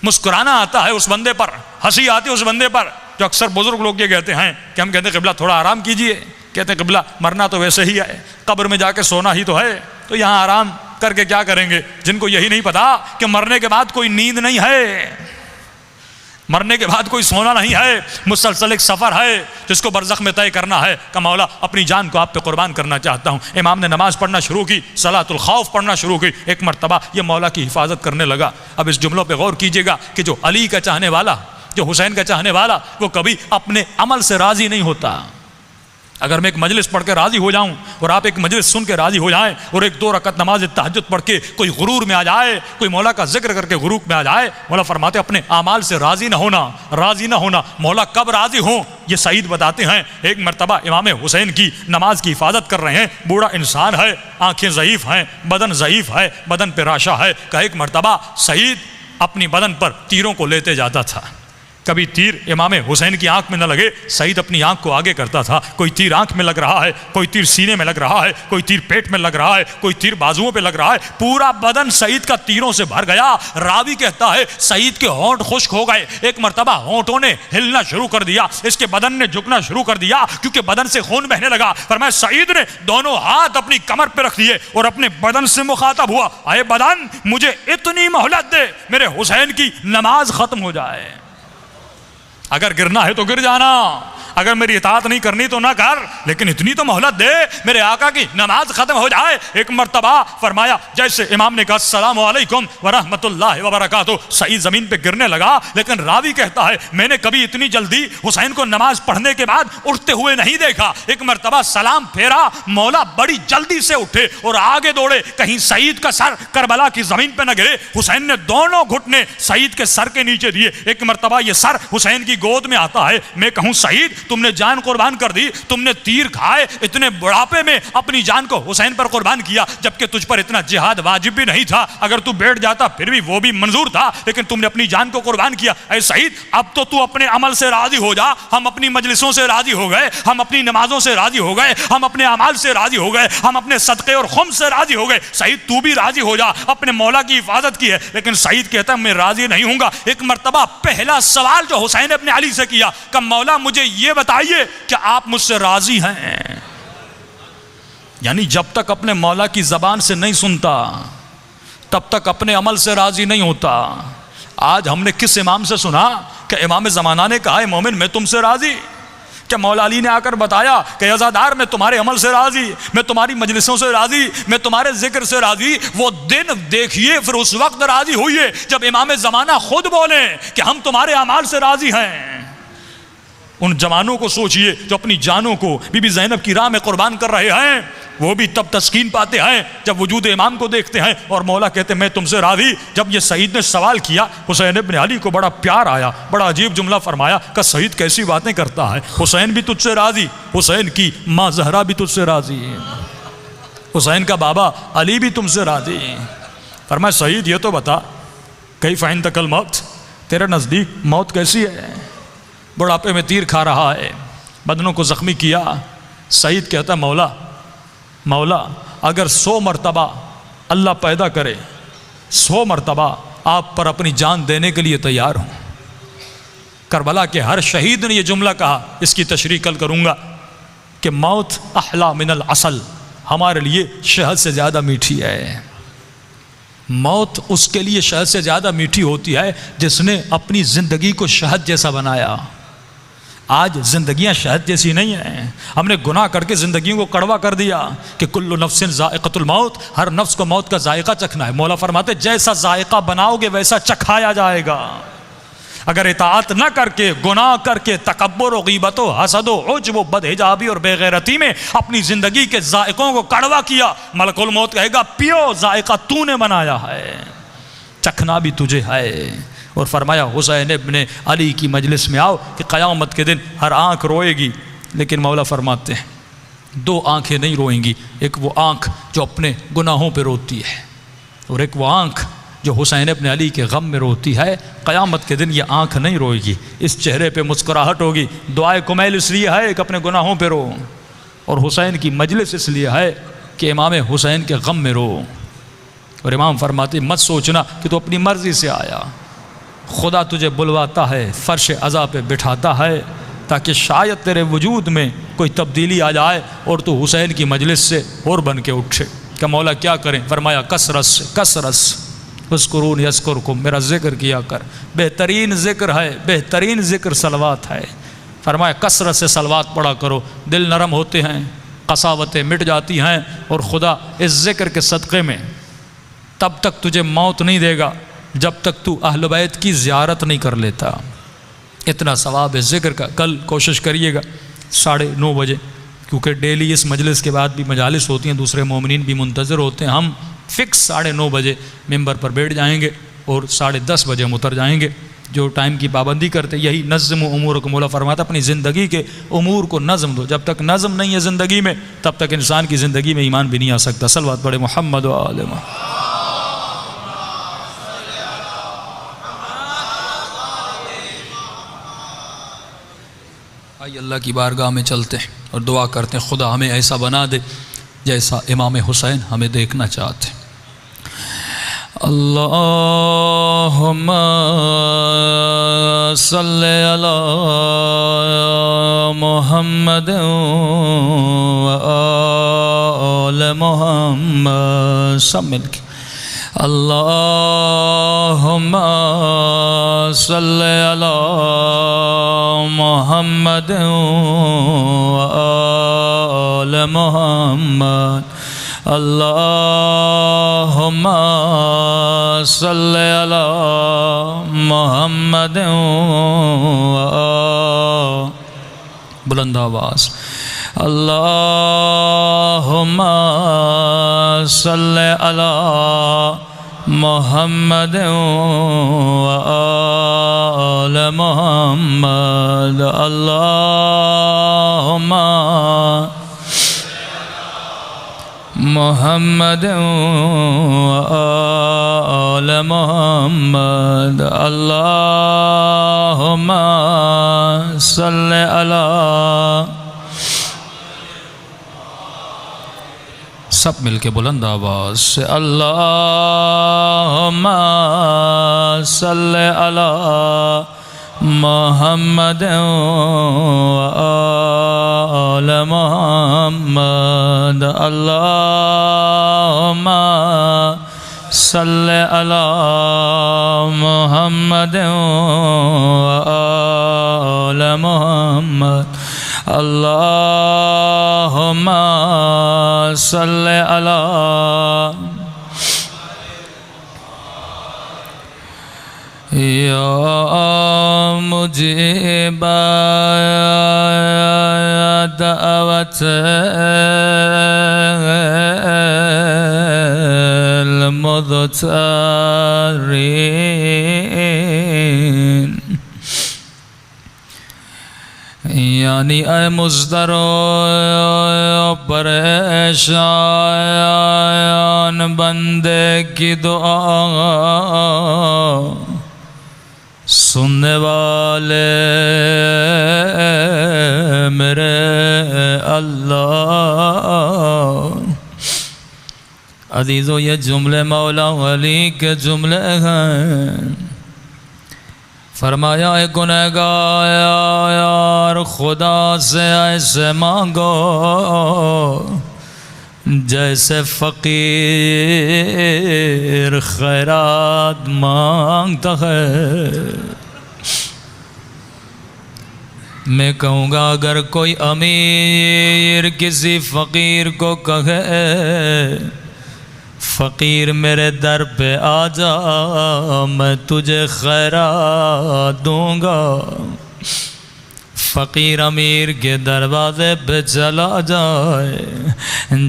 Speaker 1: مسکرانا آتا ہے اس بندے پر، ہنسی آتی ہے اس بندے پر. جو اکثر بزرگ لوگ یہ کہتے ہیں کہ ہم کہتے ہیں قبلہ تھوڑا آرام کیجئے، کہتے ہیں قبلہ مرنا تو ویسے ہی ہے، قبر میں جا کے سونا ہی تو ہے، تو یہاں آرام کر کے کیا کریں گے. جن کو یہی نہیں پتا کہ مرنے کے بعد کوئی نیند نہیں ہے، مرنے کے بعد کوئی سونا نہیں ہے، مسلسل ایک سفر ہے جس کو برزخ میں طے کرنا ہے. کہ مولا اپنی جان کو آپ پہ قربان کرنا چاہتا ہوں. امام نے نماز پڑھنا شروع کی، صلاۃ الخوف پڑھنا شروع کی. ایک مرتبہ یہ مولا کی حفاظت کرنے لگا. اب اس جملوں پہ غور کیجئے گا کہ جو علی کا چاہنے والا، جو حسین کا چاہنے والا، وہ کبھی اپنے عمل سے راضی نہیں ہوتا. اگر میں ایک مجلس پڑھ کے راضی ہو جاؤں اور آپ ایک مجلس سن کے راضی ہو جائیں اور 1-2 رکعت نماز تہجد پڑھ کے کوئی غرور میں آ جائے، کوئی مولا کا ذکر کر کے غرور میں آ جائے، مولا فرماتے اپنے اعمال سے راضی نہ ہونا، راضی نہ ہونا. مولا کب راضی ہوں یہ سعید بتاتے ہیں. ایک مرتبہ امام حسین کی نماز کی حفاظت کر رہے ہیں، بوڑھا انسان ہے، آنکھیں ضعیف ہیں، بدن ضعیف ہے، بدن پہ راشا ہے. کہ ایک مرتبہ سعید اپنی بدن پر تیروں کو لیتے جاتا تھا، کبھی تیر امام حسین کی آنکھ میں نہ لگے، سعید اپنی آنکھ کو آگے کرتا تھا. کوئی تیر آنکھ میں لگ رہا ہے، کوئی تیر سینے میں لگ رہا ہے، کوئی تیر پیٹ میں لگ رہا ہے، کوئی تیر بازوؤں پہ لگ رہا ہے. پورا بدن سعید کا تیروں سے بھر گیا. راوی کہتا ہے سعید کے ہونٹ خشک ہو گئے. ایک مرتبہ ہونٹوں نے ہلنا شروع کر دیا، اس کے بدن نے جھکنا شروع کر دیا کیونکہ بدن سے خون بہنے لگا. فرمایا سعید نے دونوں ہاتھ اپنی کمر پہ رکھ دیے اور اپنے بدن سے مخاطب ہوا، اے بدن مجھے اتنی مہلت دے میرے حسین کی نماز ختم ہو جائے. اگر گرنا ہے تو گر جانا، اگر میری اطاعت نہیں کرنی تو نہ کر، لیکن اتنی تو مہلت دے میرے آقا کی نماز ختم ہو جائے. ایک مرتبہ فرمایا جیسے امام نے کہا السلام علیکم ورحمۃ اللہ وبرکاتہ، سعید زمین پہ گرنے لگا. لیکن راوی کہتا ہے میں نے کبھی اتنی جلدی حسین کو نماز پڑھنے کے بعد اٹھتے ہوئے نہیں دیکھا. ایک مرتبہ سلام پھیرا، مولا بڑی جلدی سے اٹھے اور آگے دوڑے، کہیں سعید کا سر کربلا کی زمین پہ نہ گرے. حسین نے دونوں گھٹنے سعید کے سر کے نیچے دیے. ایک مرتبہ یہ سر حسین کی گود میں آتا ہے. میں کہوں سعید تم نے جان قربان کر دی، تم نے تیر کھائے، اتنے بڑھاپے میں اپنی جان کو حسین پر قربان کیا، جبکہ تجھ پر اتنا جہاد واجب بھی نہیں تھا. اگر تو بیٹھ جاتا پھر بھی وہ بھی منظور تھا، لیکن تم نے اپنی جان کو قربان کیا. اے سعید اب تو اپنے عمل سے راضی ہو جا. ہم اپنی مجلسوں سے راضی ہو گئے، ہم اپنی نمازوں سے راضی ہو گئے، ہم اپنے اعمال سے راضی ہو گئے، ہم اپنے صدقے اور خمس سے راضی ہو گئے. سعید تو بھی راضی ہو جا، اپنے مولا کی حفاظت کی ہے. لیکن سعید کہتا ہے میں راضی نہیں ہوں گا. ایک مرتبہ پہلا سوال جو حسین ابن علی سے کیا کہ مولا مجھے یہ بتائیے کہ آپ مجھ سے راضی ہیں. یعنی جب تک اپنے مولا کی زبان سے نہیں سنتا تب تک اپنے عمل سے راضی نہیں ہوتا. آج ہم نے کس امام سے سنا کہ امام زمانہ نے کہا ہے مومن میں تم سے راضی؟ کہ مولا علی نے آ کر بتایا کہ عزادار میں تمہارے عمل سے راضی، میں تمہاری مجلسوں سے راضی، میں تمہارے ذکر سے راضی. وہ دن دیکھیے پھر اس وقت راضی ہوئیے جب امام زمانہ خود بولیں کہ ہم تمہارے اعمال سے راضی ہیں. ان جوانوں کو سوچئے جو اپنی جانوں کو بی بی زینب کی راہ میں قربان کر رہے ہیں. وہ بھی تب تسکین پاتے ہیں جب وجود امام کو دیکھتے ہیں. اور مولا کہتے ہیں میں تم سے راضی. جب یہ سعید نے سوال کیا حسین ابن علی کو بڑا پیار آیا، بڑا عجیب جملہ فرمایا کہ سعید کیسی باتیں کرتا ہے، حسین بھی تجھ سے راضی، حسین کی ماں زہرا بھی تجھ سے راضی، حسین کا بابا علی بھی تم سے راضی. فرمایا سعید یہ تو بتا کیف عندک الموت، تیرے نزدیک موت کیسی ہے؟ بڑھاپے میں تیر کھا رہا ہے، بدنوں کو زخمی کیا. سعید کہتا مولا اگر 100 مرتبہ اللہ پیدا کرے 100 مرتبہ آپ پر اپنی جان دینے کے لیے تیار ہوں. کربلا کے ہر شہید نے یہ جملہ کہا، اس کی تشریح کل کروں گا کہ موت احلا من العسل، ہمارے لیے شہد سے زیادہ میٹھی ہے. موت اس کے لیے شہد سے زیادہ میٹھی ہوتی ہے جس نے اپنی زندگی کو شہد جیسا بنایا. آج زندگیاں شہد جیسی نہیں ہیں. ہم نے گناہ کر کے زندگیوں کو کڑوا کر دیا کہ کل نفس ذائقۃ الموت، ہر نفس کو موت کا ذائقہ چکھنا ہے. مولا فرماتے جیسا ذائقہ بناؤ گے ویسا چکھایا جائے گا. اگر اطاعت نہ کر کے، گناہ کر کے، تکبر و غیبت و حسد و عجب و بدحجابی اور بے غیرتی میں اپنی زندگی کے ذائقوں کو کڑوا کیا، ملک الموت کہے گا پیو، ذائقہ تو نے بنایا ہے، چکھنا بھی تجھے ہے. اور فرمایا حسین ابن علی کی مجلس میں آؤ کہ قیامت کے دن ہر آنکھ روئے گی، لیکن مولا فرماتے ہیں 2 آنکھیں نہیں روئیں گی. ایک وہ آنکھ جو اپنے گناہوں پہ روتی ہے اور ایک وہ آنکھ جو حسین ابن علی کے غم میں روتی ہے. قیامت کے دن یہ آنکھ نہیں روئے گی، اس چہرے پہ مسکراہٹ ہوگی. دعائے کمیل اس لیے ہے کہ اپنے گناہوں پہ رو، اور حسین کی مجلس اس لیے ہے کہ امام حسین کے غم میں رو. اور امام فرماتے مت سوچنا کہ تو اپنی مرضی سے آیا، خدا تجھے بلواتا ہے، فرش عزا پہ بٹھاتا ہے تاکہ شاید تیرے وجود میں کوئی تبدیلی آ جائے اور تو حسین کی مجلس سے اور بن کے اٹھے. کہ مولا کیا کریں؟ فرمایا کثرت اذکرونی اذکرکم، میرا ذکر کیا کر. بہترین ذکر ہے، بہترین ذکر صلوات ہے. فرمایا کثرت سے صلوات پڑھا کرو، دل نرم ہوتے ہیں، قساوتیں مٹ جاتی ہیں، اور خدا اس ذکر کے صدقے میں تب تک تجھے موت نہیں دے گا جب تک تو اہل بیت کی زیارت نہیں کر لیتا. اتنا ثواب ہے ذکر کا. کل کوشش کریے گا 9:30 بجے، کیونکہ ڈیلی اس مجلس کے بعد بھی مجالس ہوتی ہیں، دوسرے مومنین بھی منتظر ہوتے ہیں. ہم فکس 9:30 بجے ممبر پر بیٹھ جائیں گے اور 10:30 بجے ہم اتر جائیں گے. جو ٹائم کی پابندی کرتے یہی نظم امورکم، مولا فرماتا اپنی زندگی کے امور کو نظم دو. جب تک نظم نہیں ہے زندگی میں تب تک انسان کی زندگی میں ایمان بھی نہیں آ سکتا. صلوات پڑھے محمد و آل محمد. آئیے اللہ کی بارگاہ میں چلتے ہیں اور دعا کرتے ہیں خدا ہمیں ایسا بنا دے جیسا امام حسین ہمیں دیکھنا چاہتے ہیں۔ اللہم صلی علی محمد و آل محمد، سب مل کے اللہم صلی علی محمد و آل محمد، اللہم صلی علی محمد و بلند آواز اللہم صلی علی محمد و آل محمد، اللہم محمد و آل محمد، اللہم صلی علی، سب مل کے بلند آواز سے اللہم صلی علی محمد و آل محمد، اللہم صلی علی محمد و آل محمد، اللہم صلی علی یا مجیب دعوت المضطرین، یعنی اے مضطر و پریشان بندے کی دعا سننے والے میرے اللہ۔ عزیزو یہ جملے مولا علی کے جملے ہیں۔ فرمایا اے گنہگار یار خدا سے ایسے مانگو جیسے فقیر خیرات مانگتا ہے۔ میں کہوں گا اگر کوئی امیر کسی فقیر کو کہے فقیر میرے در پہ آ جا میں تجھے خیرات دوں گا، فقیر امیر کے دروازے پہ چلا جائے،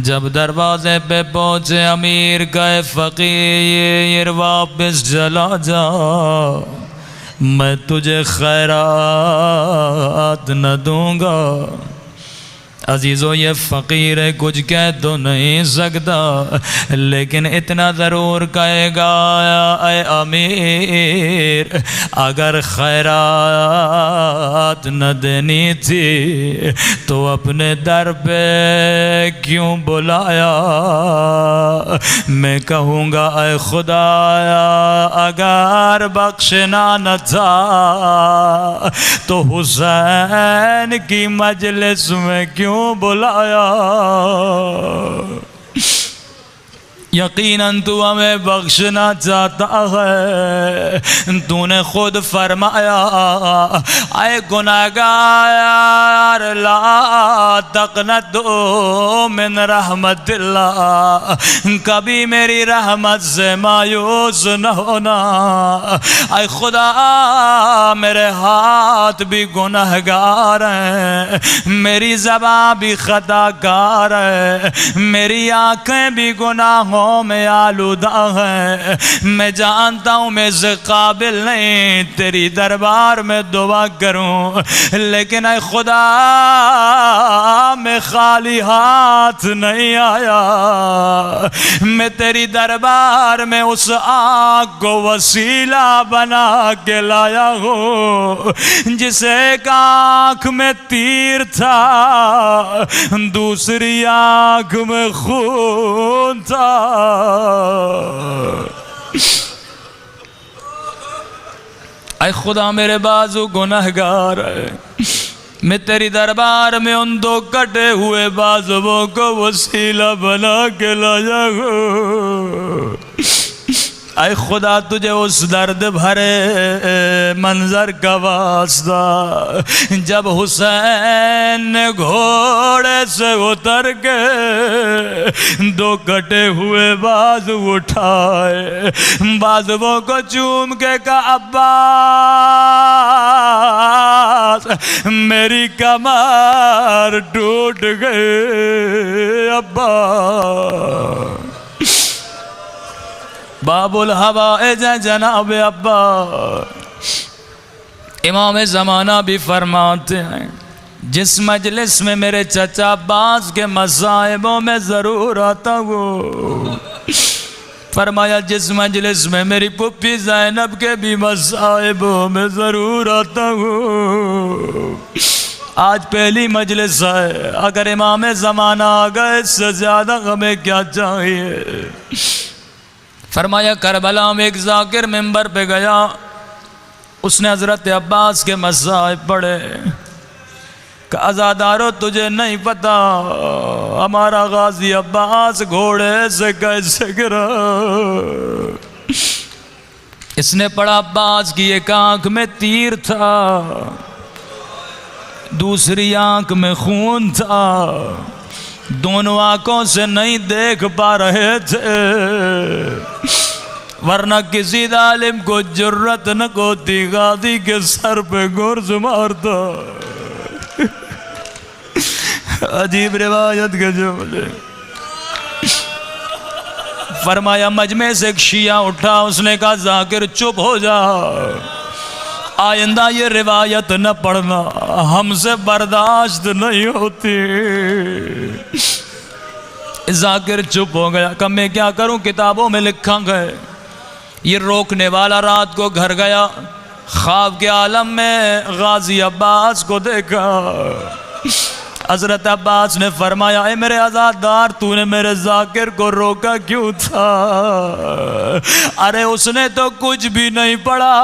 Speaker 1: جب دروازے پہ پہنچے امیر کہے فقیر واپس چلا جا میں تجھے خیرات نہ دوں گا۔ عزیزو یہ فقیر کچھ کہہ تو نہیں سکتا لیکن اتنا ضرور کہے گا اے امیر اگر خیرات نہ دینی تھی تو اپنے در پہ کیوں بلایا؟ میں کہوں گا اے خدایا اگر بخشنا نہ تھا تو حسین کی مجلس میں کیوں بلایا؟ یقیناً تو ہمیں بخشنا چاہتا ہے، تو نے خود فرمایا اے گناہگار لا تقنطوا من رحمت اللہ، کبھی میری رحمت سے مایوس نہ ہونا۔ اے خدا میرے ہاتھ بھی گناہگار ہیں، میری زبان بھی خطا کار ہے، میری آنکھیں بھی گناہوں گناہوں میں آلودہ ہے، میں جانتا ہوں میں سے قابل نہیں تیری دربار میں دعا کروں، لیکن اے خدا میں خالی ہاتھ نہیں آیا، میں تیری دربار میں اس آنکھ کو وسیلہ بنا کے لایا ہوں جس ایک آنکھ میں تیر تھا، دوسری آنکھ میں خون تھا۔ اے خدا میرے بازو گنہگار ہے، میں تیری دربار میں ان دو کٹے ہوئے بازووں کو وسیلہ بنا کے لایا ہوں۔ اے خدا تجھے اس درد بھرے منظر کا واسطہ، جب حسین نے گھوڑے سے اتر کے دو کٹے ہوئے بازو اٹھائے، بازووں کو چوم کے کہا عباس میری کمر ٹوٹ گئی، عباس باب الحوائج جناب عباس۔ امام زمانہ بھی فرماتے ہیں جس مجلس میں میرے چچا عباس کے مصائبوں میں ضرور آتا ہوں، فرمایا جس مجلس میں میری پھپھی زینب کے بھی مصائبوں میں ضرور آتا ہوں۔ آج پہلی مجلس ہے، اگر امام زمانہ آ گئے اس سے زیادہ ہمیں کیا چاہیے۔ فرمایا کربلا میں ایک ذاکر منبر پہ گیا، اس نے حضرت عباس کے مصائب پڑھے کہ عزادارو تجھے نہیں پتا ہمارا غازی عباس گھوڑے سے کیسے گرا۔ اس نے پڑھا عباس کی ایک آنکھ میں تیر تھا، دوسری آنکھ میں خون تھا، دونوں آنکھوں سے نہیں دیکھ پا رہے تھے، ورنہ کسی ظالم کو جرت نہ ہوتی غازی کے سر پہ گرز مارتا۔ عجیب روایت کے جملے۔ فرمایا مجمع سے ایک شیعہ اٹھا، اس نے کہا ذاکر چپ ہو جا، آئندہ یہ روایت نہ پڑھنا، ہم سے برداشت نہیں ہوتی۔ ذاکر چپ ہو گیا کہ میں کیا کروں، کتابوں میں لکھا گئے۔ یہ روکنے والا رات کو گھر گیا، خواب کے عالم میں غازی عباس کو دیکھا۔ حضرت عباس نے فرمایا اے میرے عزادار تو نے میرے ذاکر کو روکا کیوں تھا؟ ارے اس نے تو کچھ بھی نہیں پڑھا،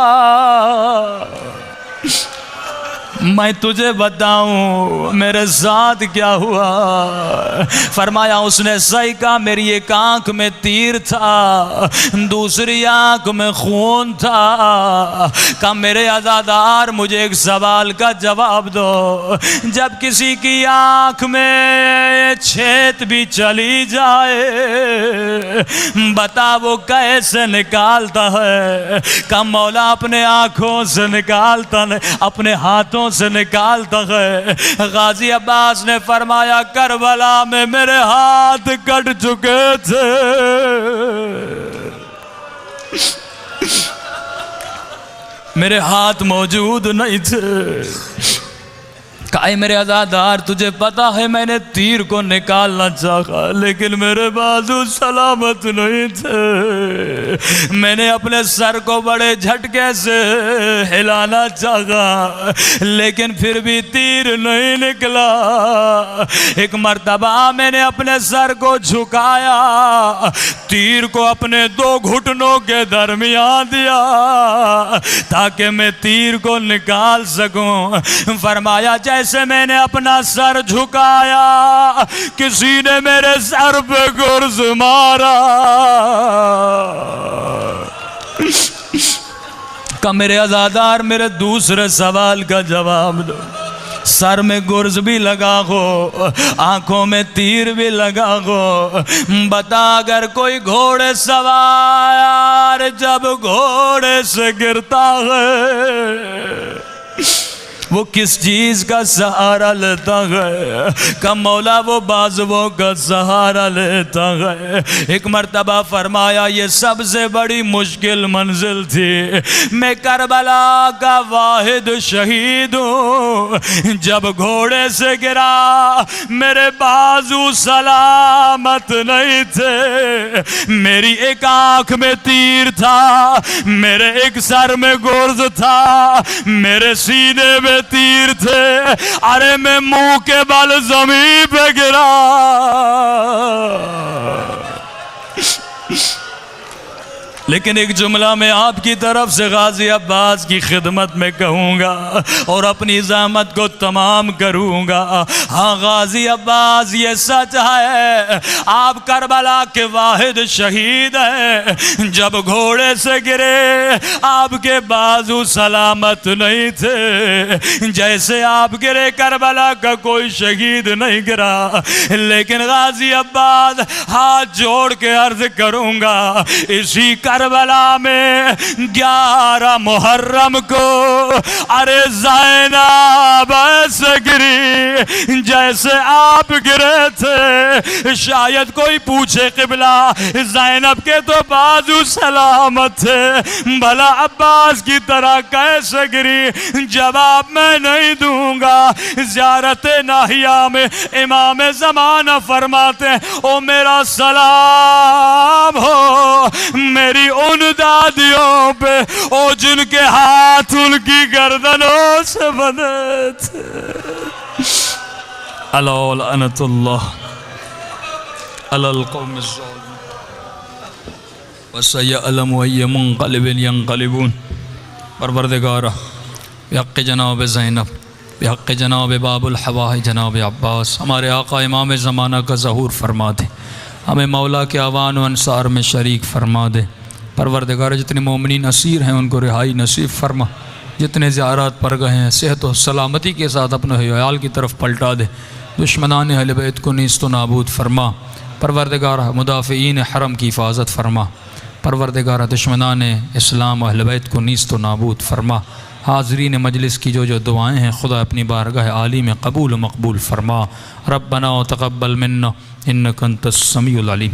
Speaker 1: میں تجھے بتاؤں میرے ساتھ کیا ہوا۔ فرمایا اس نے صحیح کہا، میری ایک آنکھ میں تیر تھا، دوسری آنکھ میں خون تھا۔ کہا میرے عزادار مجھے ایک سوال کا جواب دو، جب کسی کی آنکھ میں چھید بھی چلی جائے بتا وہ کیسے نکالتا ہے؟ کہا مولا اپنے آنکھوں سے نکالتا نہیں، اپنے ہاتھوں سے نکالتا ہے۔ غازی عباس نے فرمایا کربلا میں میرے ہاتھ کٹ چکے تھے، میرے ہاتھ موجود نہیں تھے۔ کہا اے میرے عزادار تجھے پتا ہے میں نے تیر کو نکالنا چاہا لیکن میرے بازو سلامت نہیں تھے، میں نے اپنے سر کو بڑے جھٹکے سے ہلانا چاہا لیکن پھر بھی تیر نہیں نکلا۔ ایک مرتبہ میں نے اپنے سر کو جھکایا، تیر کو اپنے دو گھٹنوں کے درمیان دیا تاکہ میں تیر کو نکال سکوں۔ فرمایا جیسے میں نے اپنا سر جھکایا کسی نے میرے سر پہ گرز مارا۔ کہ میرے عزادار میرے دوسرے سوال کا جواب دو، سر میں گرز بھی لگا ہو، آنکھوں میں تیر بھی لگا ہو، بتا اگر کوئی گھوڑے سوار جب گھوڑے سے گرتا ہے وہ کس چیز کا سہارا لیتا ہے کہ مولا وہ بازوؤں کا سہارا لیتا ہے۔ ایک مرتبہ فرمایا یہ سب سے بڑی مشکل منزل تھی، میں کربلا کا واحد شہید ہوں، جب گھوڑے سے گرا میرے بازو سلامت نہیں تھے، میری ایک آنکھ میں تیر تھا، میرے ایک سر میں گرز تھا، میرے سینے میں تیر تھے، ارے میں منہ کے بل زمین پہ گرا۔ لیکن ایک جملہ میں آپ کی طرف سے غازی عباس کی خدمت میں کہوں گا اور اپنی زحمت کو تمام کروں گا۔ ہاں غازی عباس یہ سچ ہے، آپ کربلا کے واحد شہید ہیں، جب گھوڑے سے گرے آپ کے بازو سلامت نہیں تھے، جیسے آپ گرے کربلا کا کوئی شہید نہیں گرا۔ لیکن غازی عباس ہاتھ جوڑ کے عرض کروں گا، اسی کربلا میں 11 محرم کو ارے زینب ایسے گری جیسے آپ گرے تھے۔ شاید کوئی پوچھے قبلہ زینب کے تو بازو سلامت تھے، بھلا عباس کی طرح کیسے گری؟ جواب میں نہیں دوں گا۔ زیارت ناہیہ میں امام زمانہ فرماتے ہیں، او میرا سلام ہو میری ان دادیوں پہ او جن کے ہاتھ ان کی گردنوں سے بندھے تھے۔ الا لعنت اللہ علی القوم الظالمین وسیعلم ای منقلب ینقلبون۔ پروردگارہ بحق جناب زینب، بحق جناب باب الحواء جناب عباس، ہمارے آقا امام زمانہ کا ظہور فرما دے، ہمیں مولا کے اعوان و انصار میں شریک فرما دے۔ پروردگار جتنے مومنین اسیر ہیں ان کو رہائی نصیب فرما، جتنے زیارات پر گئے ہیں صحت و سلامتی کے ساتھ اپنے عیال کی طرف پلٹا دے، دشمنان اہل بیت کو نیست و نابود فرما۔ پروردگار مدافعین حرم کی حفاظت فرما، پروردگار دشمنان اسلام و اہل بیت کو نیست و نابود فرما۔ حاضرین مجلس کی جو دعائیں ہیں خدا اپنی بارگاہ عالی میں قبول و مقبول فرما۔ ربنا تقبل منا انک انت السمیع العلیم۔